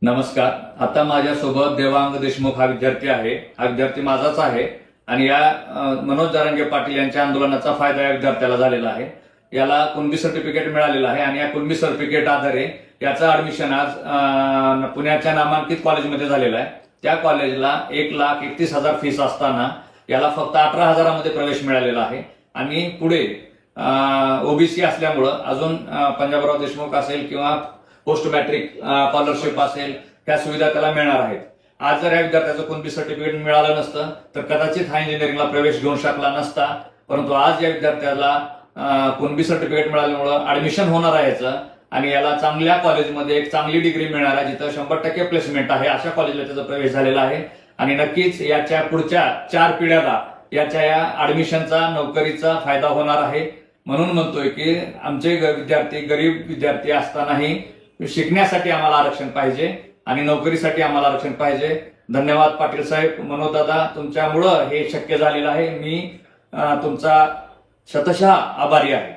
नमस्कार. आता माझ्यासोबत देवांग देशमुख हा विद्यार्थी आहे. हा विद्यार्थी माझाच आहे आणि या मनोज जरांगे पाटील यांच्या आंदोलनाचा फायदा या विद्यार्थ्याला झालेला आहे. याला कुणबी सर्टिफिकेट मिळालेलं आहे आणि या कुणबी सर्टिफिकेट आधारे याचं ऍडमिशन आज पुण्याच्या नामांकित कॉलेजमध्ये झालेलं आहे. त्या कॉलेजला 1,31,000 फीस असताना याला फक्त 18,000 मध्ये प्रवेश मिळालेला आहे आणि पुढे ओबीसी असल्यामुळं अजून पंजाबराव देशमुख असेल किंवा पोस्ट मॅट्रिक स्कॉलरशिप असेल त्या सुविधा त्याला मिळणार आहेत. आज जर या विद्यार्थ्याचं कुणबी सर्टिफिकेट मिळालं नसतं तर कदाचित हा इंजिनिअरिंगला प्रवेश घेऊ शकला नसता. परंतु आज या विद्यार्थ्याला कुणबी सर्टिफिकेट मिळाल्यामुळं ऍडमिशन होणार आहे याचं आणि याला चांगल्या कॉलेजमध्ये एक चांगली डिग्री मिळणार आहे जिथं 100% प्लेसमेंट आहे अशा कॉलेजला त्याचा प्रवेश झालेला आहे आणि नक्कीच याच्या पुढच्या 4 पिढ्याला याच्या या ऍडमिशनचा नोकरीचा फायदा होणार आहे. म्हणून म्हणतोय की आमचे विद्यार्थी गरीब विद्यार्थी असतानाही शिकण्यासाठी आम्हाला आरक्षण पाहिजे आणि नोकरीसाठी आम्हाला आरक्षण पाहिजे. धन्यवाद पाटील साहेब, मनोज दादा, तुमच्यामुळं हे शक्य झालेलं आहे. मी तुमचा शतशः आभारी आहे.